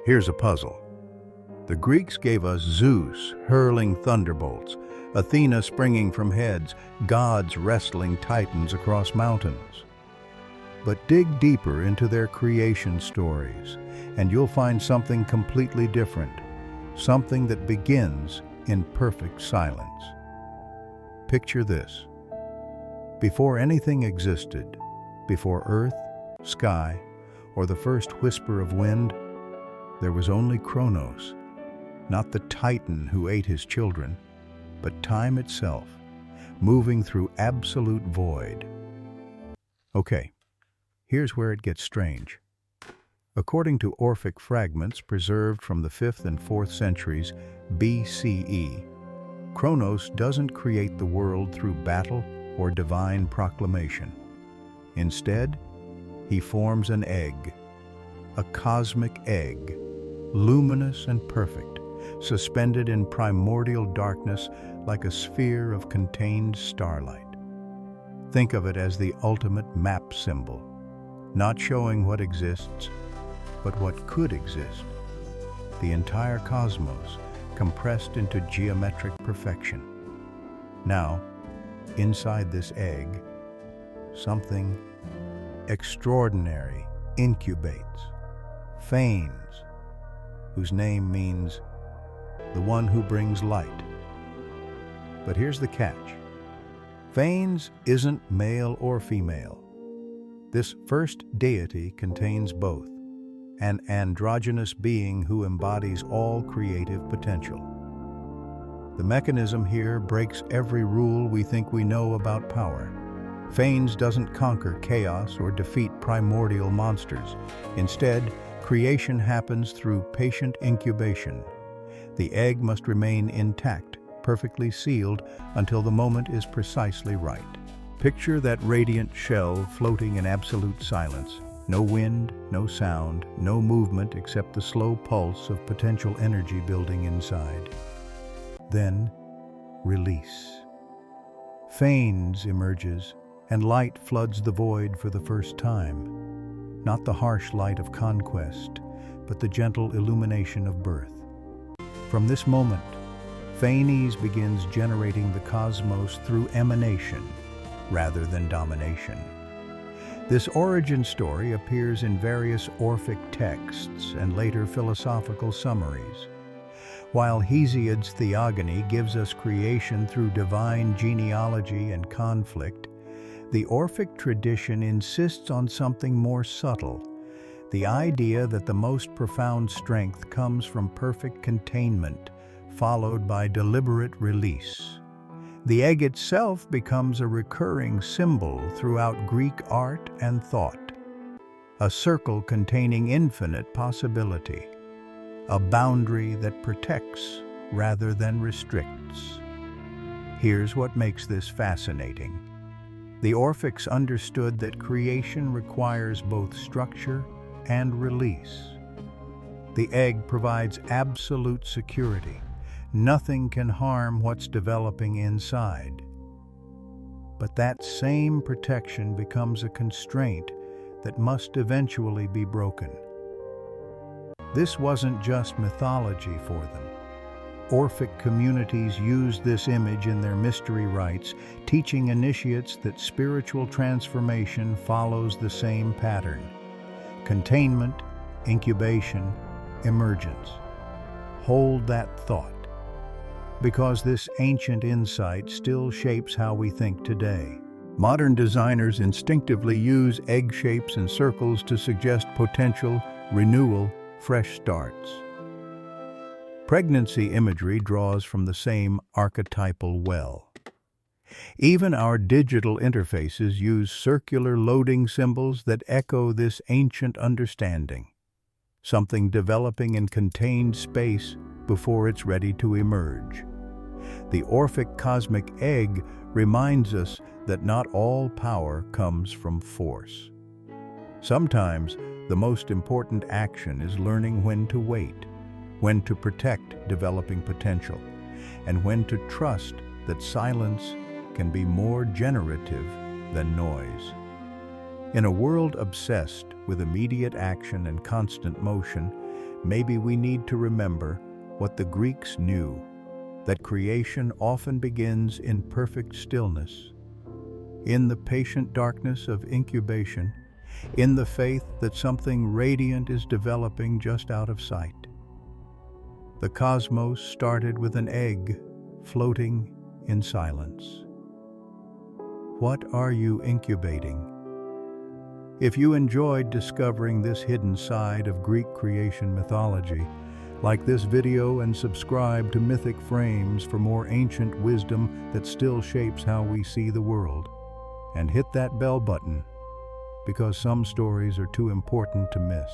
Here's a puzzle. The Greeks gave us Zeus hurling thunderbolts, Athena springing from heads, gods wrestling titans across mountains. But dig deeper into their creation stories, and you'll find something completely different, something that begins in perfect silence. Picture this. Before anything existed, before earth, sky, or the first whisper of wind, there was only Chronos, not the titan who ate his children, but time itself, moving through absolute void. Okay, here's where it gets strange. According to Orphic fragments preserved from the 5th and 4th centuries BCE, Chronos doesn't create the world through battle or divine proclamation. Instead, he forms an egg, a cosmic egg, luminous and perfect, suspended in primordial darkness like a sphere of contained starlight. Think of it as the ultimate map symbol, not showing what exists, but what could exist. The entire cosmos compressed into geometric perfection. Now, inside this egg, something extraordinary incubates. Phanes, whose name means the one who brings light. But here's the catch. Phanes isn't male or female. This first deity contains both, an androgynous being who embodies all creative potential. The mechanism here breaks every rule we think we know about power. Phanes doesn't conquer chaos or defeat primordial monsters. Instead, creation happens through patient incubation. The egg must remain intact, perfectly sealed, until the moment is precisely right. Picture that radiant shell floating in absolute silence. No wind, no sound, no movement except the slow pulse of potential energy building inside. Then, release. Phanes emerges, and light floods the void for the first time. Not the harsh light of conquest, but the gentle illumination of birth. From this moment, Phanes begins generating the cosmos through emanation rather than domination. This origin story appears in various Orphic texts and later philosophical summaries. While Hesiod's Theogony gives us creation through divine genealogy and conflict, the Orphic tradition insists on something more subtle, the idea that the most profound strength comes from perfect containment, followed by deliberate release. The egg itself becomes a recurring symbol throughout Greek art and thought, a circle containing infinite possibility, a boundary that protects rather than restricts. Here's what makes this fascinating. The Orphics understood that creation requires both structure and release. The egg provides absolute security. Nothing can harm what's developing inside. But that same protection becomes a constraint that must eventually be broken. This wasn't just mythology for them. Orphic communities used this image in their mystery rites, teaching initiates that spiritual transformation follows the same pattern: containment, incubation, emergence. Hold that thought, because this ancient insight still shapes how we think today. Modern designers instinctively use egg shapes and circles to suggest potential, renewal, fresh starts. Pregnancy imagery draws from the same archetypal well. Even our digital interfaces use circular loading symbols that echo this ancient understanding, something developing in contained space before it's ready to emerge. The Orphic cosmic egg reminds us that not all power comes from force. Sometimes the most important action is learning when to wait, when to protect developing potential, and when to trust that silence can be more generative than noise. In a world obsessed with immediate action and constant motion, maybe we need to remember what the Greeks knew, that creation often begins in perfect stillness, in the patient darkness of incubation, in the faith that something radiant is developing just out of sight. The cosmos started with an egg floating in silence. What are you incubating? If you enjoyed discovering this hidden side of Greek creation mythology, like this video and subscribe to Mythic Frames for more ancient wisdom that still shapes how we see the world. And hit that bell button, because some stories are too important to miss.